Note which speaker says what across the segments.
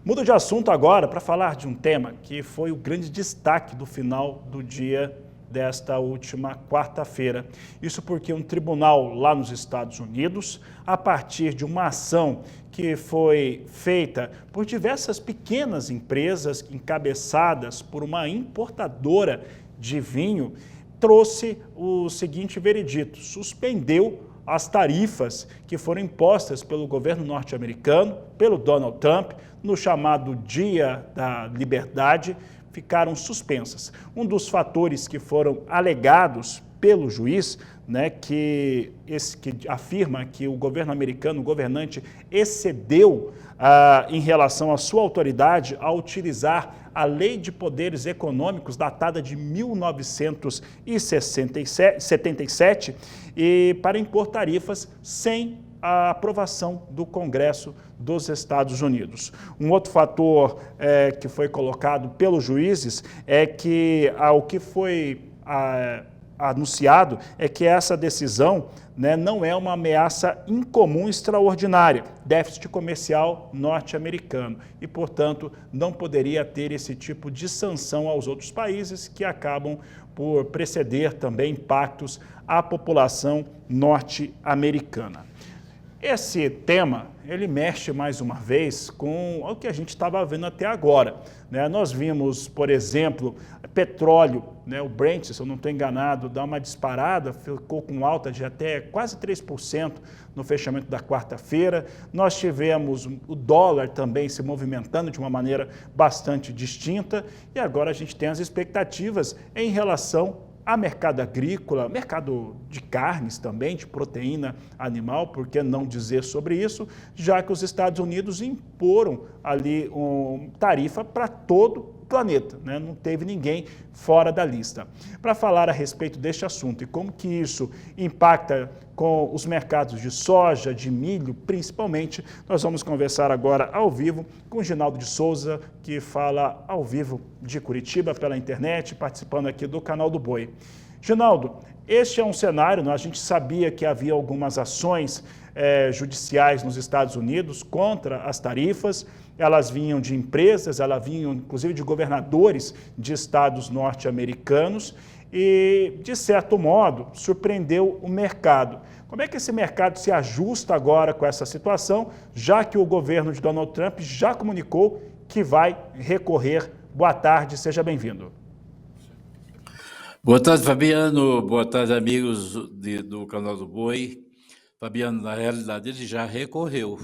Speaker 1: Mudo de assunto agora para falar de um tema que foi o grande destaque do final do dia desta última quarta-feira. Isso porque um tribunal lá nos Estados Unidos, a partir de uma ação que foi feita por diversas pequenas empresas encabeçadas por uma importadora de vinho, trouxe o seguinte veredito: suspendeu as tarifas que foram impostas pelo governo norte-americano, pelo Donald Trump, no chamado Dia da Liberdade, ficaram suspensas. Um dos fatores que foram alegados pelo juiz, que afirma que o governo americano, o governante, excedeu em relação à sua autoridade ao utilizar a Lei de Poderes Econômicos, datada de 1977, e para impor tarifas sem a aprovação do Congresso dos Estados Unidos. Um outro fator que foi colocado pelos juízes é que o que foi anunciado é que essa decisão não é uma ameaça incomum extraordinária, déficit comercial norte-americano, e, portanto, não poderia ter esse tipo de sanção aos outros países que acabam por preceder também impactos à população norte-americana. Esse tema, ele mexe mais uma vez com o que a gente estava vendo até agora. Nós vimos, por exemplo, petróleo, o Brent, se eu não estou enganado, dá uma disparada, ficou com alta de até quase 3% no fechamento da quarta-feira. Nós tivemos o dólar também se movimentando de uma maneira bastante distinta, e agora a gente tem as expectativas em relação a mercado agrícola, mercado de carnes também, de proteína animal, por que não dizer sobre isso, já que os Estados Unidos imporam ali uma tarifa para todo o planeta, não teve ninguém fora da lista. Para falar a respeito deste assunto e como que isso impacta com os mercados de soja, de milho, principalmente, nós vamos conversar agora ao vivo com o Ginaldo de Souza, que fala ao vivo de Curitiba pela internet, participando aqui do Canal do Boi. Ginaldo, este é um cenário, a gente sabia que havia algumas ações judiciais nos Estados Unidos contra as tarifas, elas vinham de empresas, elas vinham inclusive de governadores de estados norte-americanos e, de certo modo, surpreendeu o mercado. Como é que esse mercado se ajusta agora com essa situação, já que o governo de Donald Trump já comunicou que vai recorrer? Boa tarde, seja bem-vindo.
Speaker 2: Boa tarde, Fabiano. Boa tarde, amigos do Canal do Boi. Fabiano, na realidade, ele já recorreu,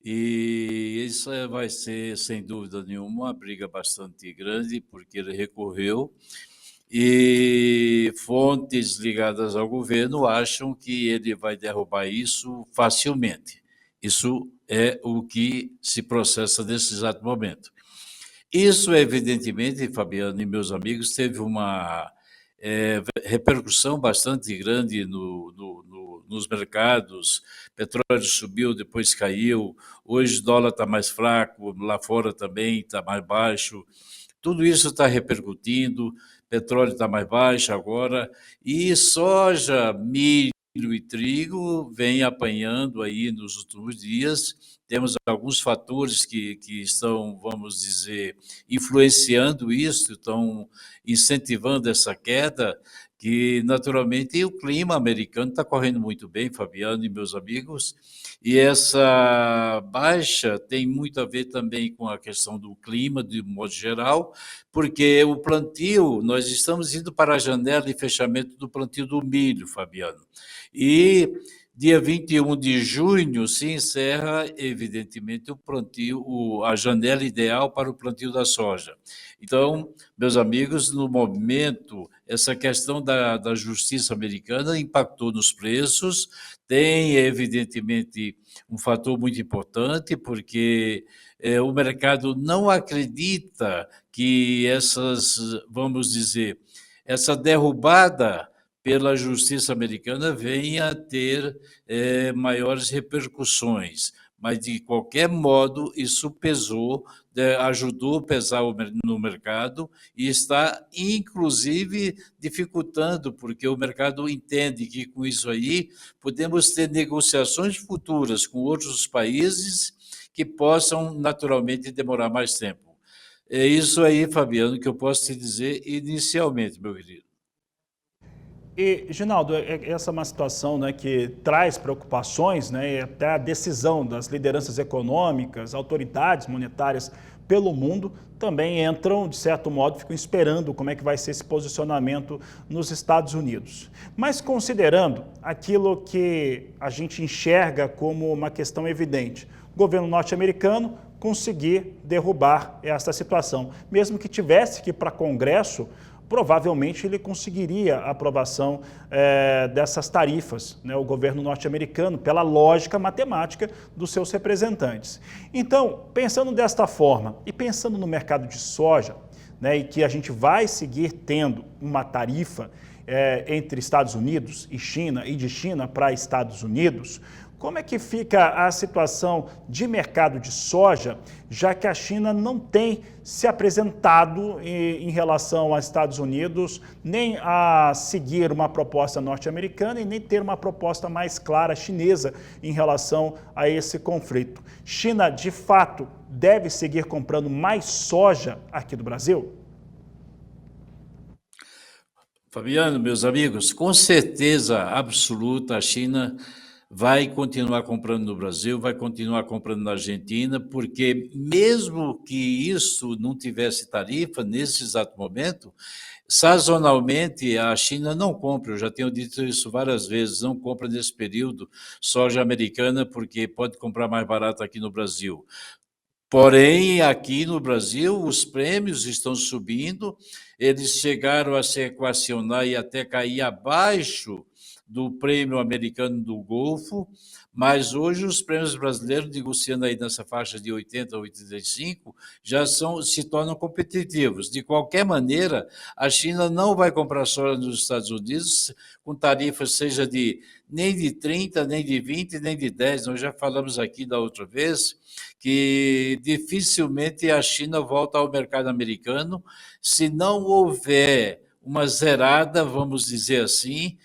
Speaker 2: e isso vai ser, sem dúvida nenhuma, uma briga bastante grande, porque ele recorreu e fontes ligadas ao governo acham que ele vai derrubar isso facilmente. Isso é o que se processa nesse exato momento. Isso, evidentemente, Fabiano e meus amigos, teve uma repercussão bastante grande nos mercados. Petróleo subiu, depois caiu. Hoje o dólar está mais fraco, lá fora também está mais baixo. Tudo isso está repercutindo, petróleo está mais baixo agora, e soja, milho e trigo vem apanhando aí nos últimos dias. Temos alguns fatores que estão, vamos dizer, influenciando isso, estão incentivando essa queda, que naturalmente o clima americano está correndo muito bem, Fabiano e meus amigos, e essa baixa tem muito a ver também com a questão do clima, de modo geral, porque o plantio, nós estamos indo para a janela de fechamento do plantio do milho, Fabiano, e dia 21 de junho se encerra, evidentemente, o plantio, a janela ideal para o plantio da soja. Então, meus amigos, no momento, essa questão da justiça americana impactou nos preços, tem, evidentemente, um fator muito importante, porque o mercado não acredita que vamos dizer, essa derrubada pela justiça americana venha a ter maiores repercussões, mas de qualquer modo isso pesou, ajudou a pesar no mercado e está inclusive dificultando, porque o mercado entende que com isso aí podemos ter negociações futuras com outros países que possam naturalmente demorar mais tempo. É isso aí, Fabiano, que eu posso te dizer inicialmente, meu querido.
Speaker 1: E, Ginaldo, essa é uma situação, né, que traz preocupações, né, e até a decisão das lideranças econômicas, autoridades monetárias pelo mundo também entram, de certo modo, ficam esperando como é que vai ser esse posicionamento nos Estados Unidos. Mas considerando aquilo que a gente enxerga como uma questão evidente, o governo norte-americano conseguir derrubar essa situação, mesmo que tivesse que ir para Congresso, provavelmente ele conseguiria a aprovação dessas tarifas, né, o governo norte-americano, pela lógica matemática dos seus representantes. Então, pensando desta forma e pensando no mercado de soja, né, e que a gente vai seguir tendo uma tarifa entre Estados Unidos e China e de China para Estados Unidos, como é que fica a situação de mercado de soja, já que a China não tem se apresentado em relação aos Estados Unidos, nem a seguir uma proposta norte-americana e nem ter uma proposta mais clara chinesa em relação a esse conflito? China, de fato, deve seguir comprando mais soja aqui do Brasil?
Speaker 2: Fabiano, meus amigos, com certeza absoluta a China vai continuar comprando no Brasil, vai continuar comprando na Argentina, porque mesmo que isso não tivesse tarifa nesse exato momento, sazonalmente a China não compra, eu já tenho dito isso várias vezes, não compra nesse período soja americana porque pode comprar mais barato aqui no Brasil. Porém, aqui no Brasil, os prêmios estão subindo, eles chegaram a se equacionar e até cair abaixo do prêmio americano do Golfo, mas hoje os prêmios brasileiros, negociando aí nessa faixa de 80 a 85, se tornam competitivos. De qualquer maneira, a China não vai comprar soja nos Estados Unidos com tarifas seja nem de 30, nem de 20, nem de 10. Nós já falamos aqui da outra vez que dificilmente a China volta ao mercado americano se não houver uma zerada, vamos dizer assim,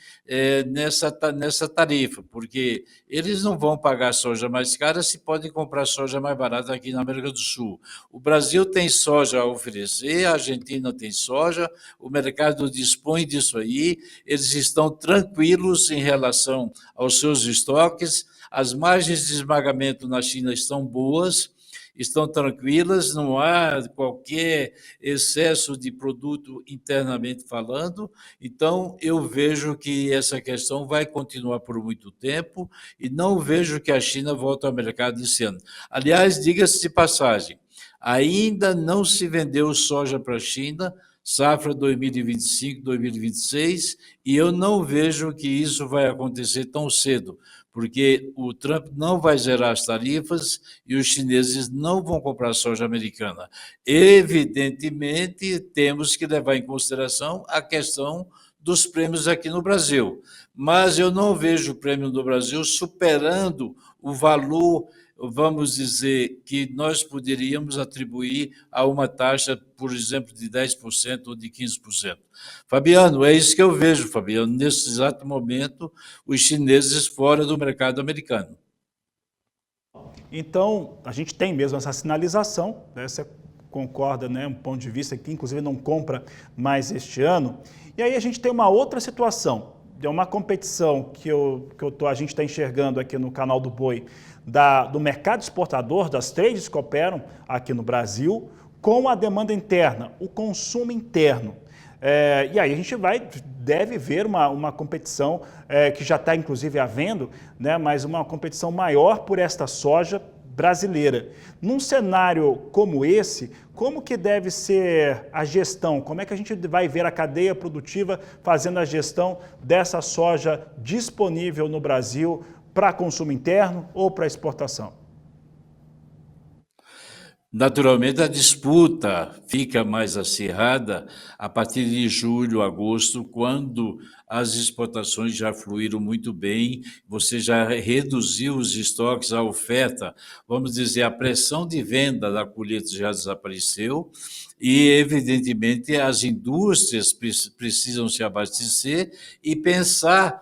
Speaker 2: nessa tarifa, porque eles não vão pagar soja mais cara se podem comprar soja mais barata aqui na América do Sul. O Brasil tem soja a oferecer, a Argentina tem soja, o mercado dispõe disso aí, eles estão tranquilos em relação aos seus estoques, as margens de esmagamento na China estão boas, estão tranquilas, não há qualquer excesso de produto internamente falando, então eu vejo que essa questão vai continuar por muito tempo e não vejo que a China volte ao mercado esse ano. Aliás, diga-se de passagem, ainda não se vendeu soja para a China, safra 2025, 2026, e eu não vejo que isso vai acontecer tão cedo, porque o Trump não vai zerar as tarifas e os chineses não vão comprar soja americana. Evidentemente, temos que levar em consideração a questão dos prêmios aqui no Brasil, mas eu não vejo o prêmio do Brasil superando o valor, vamos dizer, que nós poderíamos atribuir a uma taxa, por exemplo, de 10% ou de 15%. Fabiano, é isso que eu vejo, Fabiano, nesse exato momento, os chineses fora do mercado americano.
Speaker 1: Então, a gente tem mesmo essa sinalização, né? Você concorda, né? Um ponto de vista que, inclusive, não compra mais este ano. E aí a gente tem uma outra situação, é uma competição a gente está enxergando aqui no canal do Boi, do mercado exportador, das trades que operam aqui no Brasil, com a demanda interna, o consumo interno. E aí a gente deve ver uma competição que já está inclusive havendo, né, mas uma competição maior por esta soja brasileira. Num cenário como esse, como que deve ser a gestão? Como é que a gente vai ver a cadeia produtiva fazendo a gestão dessa soja disponível no Brasil para consumo interno ou para exportação?
Speaker 2: Naturalmente, a disputa fica mais acirrada a partir de julho, agosto, quando as exportações já fluíram muito bem, você já reduziu os estoques, a oferta, vamos dizer, a pressão de venda da colheita já desapareceu e, evidentemente, as indústrias precisam se abastecer e pensar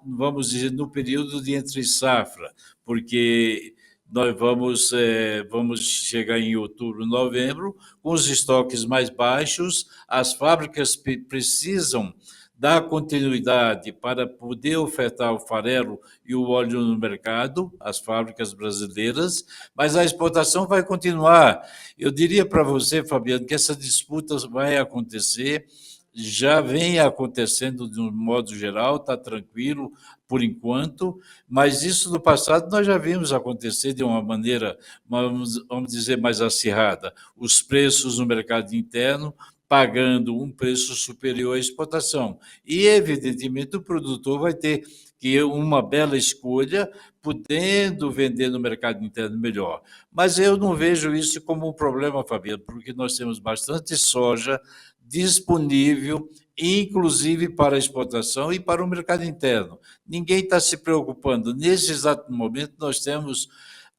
Speaker 2: vamos dizer, no período de entre safra, porque nós vamos chegar em outubro, novembro, com os estoques mais baixos, as fábricas precisam dar continuidade para poder ofertar o farelo e o óleo no mercado, as fábricas brasileiras, mas a exportação vai continuar. Eu diria para você, Fabiano, que essa disputa vai acontecer, já vem acontecendo de um modo geral, está tranquilo por enquanto, mas isso no passado nós já vimos acontecer de uma maneira, vamos dizer, mais acirrada. Os preços no mercado interno pagando um preço superior à exportação. E, evidentemente, o produtor vai ter que uma bela escolha, podendo vender no mercado interno melhor. Mas eu não vejo isso como um problema, Fabiano, porque nós temos bastante soja disponível, inclusive para exportação e para o mercado interno. Ninguém está se preocupando. Nesse exato momento, nós temos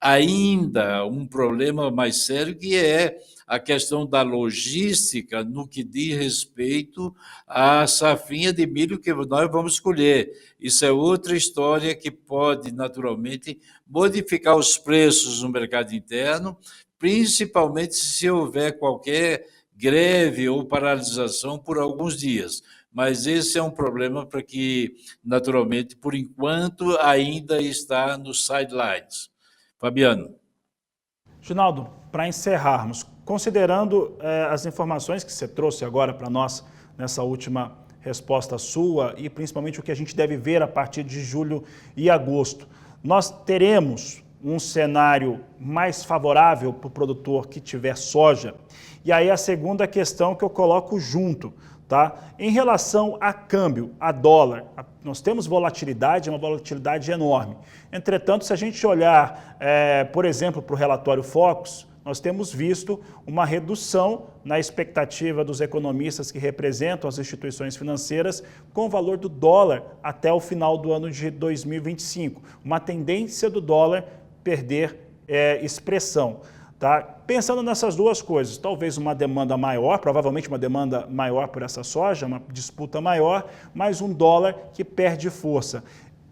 Speaker 2: ainda um problema mais sério, que é a questão da logística no que diz respeito à safrinha de milho que nós vamos colher. Isso é outra história que pode, naturalmente, modificar os preços no mercado interno, principalmente se houver qualquer greve ou paralisação por alguns dias. Mas esse é um problema para que, naturalmente, por enquanto, ainda está nos sidelines. Fabiano.
Speaker 1: Ginaldo, para encerrarmos, considerando as informações que você trouxe agora para nós nessa última resposta sua e principalmente o que a gente deve ver a partir de julho e agosto, nós teremos um cenário mais favorável para o produtor que tiver soja? E aí a segunda questão que eu coloco junto, tá? Em relação a câmbio, a dólar, nós temos volatilidade, uma volatilidade enorme. Entretanto, se a gente olhar, por exemplo, para o relatório Focus, nós temos visto uma redução na expectativa dos economistas que representam as instituições financeiras com o valor do dólar até o final do ano de 2025. Uma tendência do dólar perder expressão. Tá? Pensando nessas duas coisas, talvez uma demanda maior, provavelmente uma demanda maior por essa soja, uma disputa maior, mas um dólar que perde força.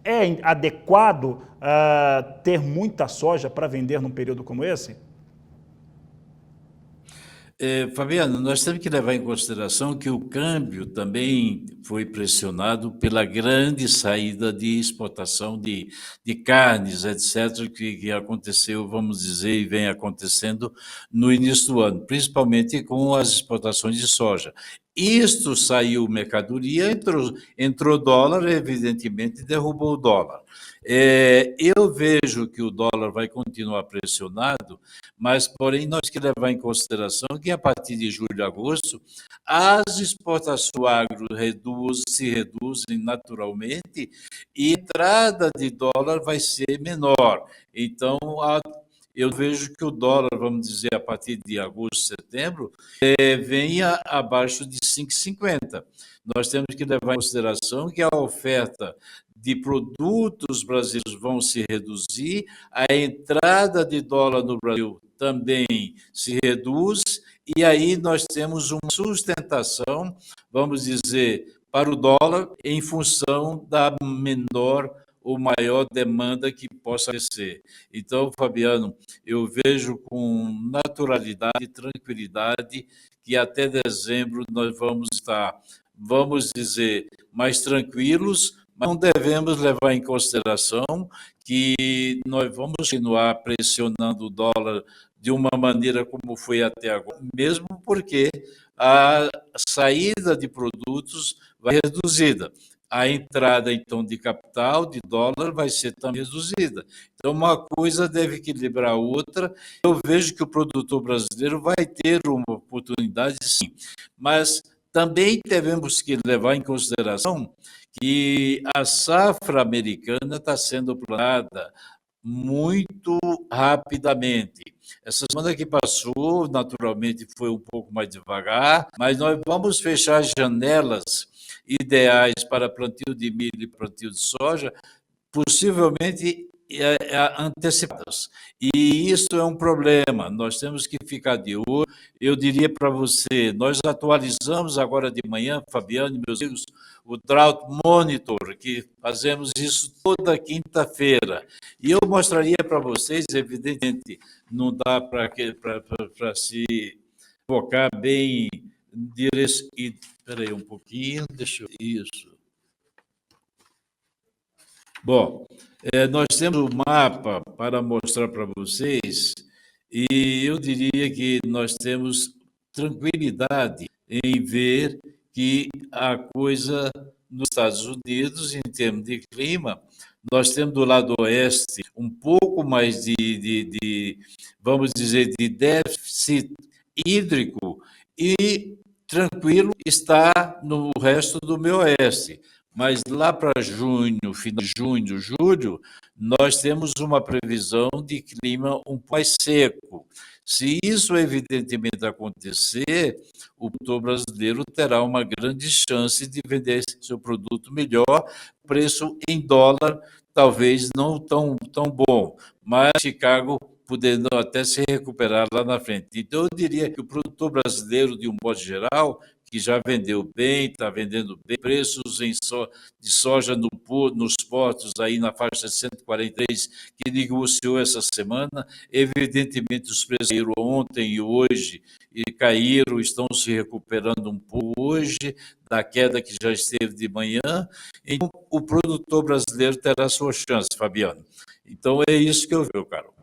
Speaker 1: É adequado ter muita soja para vender num período como esse?
Speaker 2: Fabiano, nós temos que levar em consideração que o câmbio também foi pressionado pela grande saída de exportação de carnes, etc., que aconteceu, vamos dizer, e vem acontecendo no início do ano, principalmente com as exportações de soja. Isto saiu mercadoria, entrou dólar, evidentemente derrubou o dólar. Eu vejo que o dólar vai continuar pressionado, mas, porém, nós temos que levar em consideração que, a partir de julho e agosto, as exportações do agro se reduzem naturalmente e a entrada de dólar vai ser menor. Então, eu vejo que o dólar, vamos dizer, a partir de agosto, setembro, venha abaixo de 5,50. Nós temos que levar em consideração que a oferta de produtos brasileiros vão se reduzir, a entrada de dólar no Brasil também se reduz, e aí nós temos uma sustentação, vamos dizer, para o dólar em função da menor ou maior demanda que possa crescer. Então, Fabiano, eu vejo com naturalidade e tranquilidade que até dezembro nós vamos estar, vamos dizer, mais tranquilos, mas não devemos levar em consideração que nós vamos continuar pressionando o dólar de uma maneira como foi até agora, mesmo porque a saída de produtos vai reduzida. A entrada, então, de capital, de dólar, vai ser também reduzida. Então, uma coisa deve equilibrar a outra. Eu vejo que o produtor brasileiro vai ter uma oportunidade, sim, mas também devemos que levar em consideração que a safra americana está sendo plantada muito rapidamente. Essa semana que passou, naturalmente, foi um pouco mais devagar, mas nós vamos fechar janelas ideais para plantio de milho e plantio de soja, possivelmente antecipadas. E isso é um problema, nós temos que ficar de olho. Eu diria para você, nós atualizamos agora de manhã, Fabiano e meus amigos, o Drought Monitor, que fazemos isso toda quinta-feira. E eu mostraria para vocês, evidentemente, não dá para se focar bem. Espera aí um pouquinho, deixa eu... Isso. Bom, nós temos um mapa para mostrar para vocês e eu diria que nós temos tranquilidade em ver que a coisa nos Estados Unidos, em termos de clima, nós temos do lado oeste um pouco mais vamos dizer, de déficit hídrico e tranquilo está no resto do meio oeste. Mas lá para junho, final de junho, julho, nós temos uma previsão de clima um pouco mais seco. Se isso evidentemente acontecer, o produtor brasileiro terá uma grande chance de vender seu produto melhor, preço em dólar talvez não tão bom, mas Chicago podendo até se recuperar lá na frente. Então, eu diria que o produtor brasileiro, de um modo geral, que já vendeu bem, está vendendo bem, preços de soja nos portos aí na faixa de 143, que negociou essa semana, evidentemente os preços caíram ontem e hoje, e caíram, estão se recuperando um pouco hoje, da queda que já esteve de manhã, então o produtor brasileiro terá sua chance, Fabiano. Então é isso que eu vejo, Carol.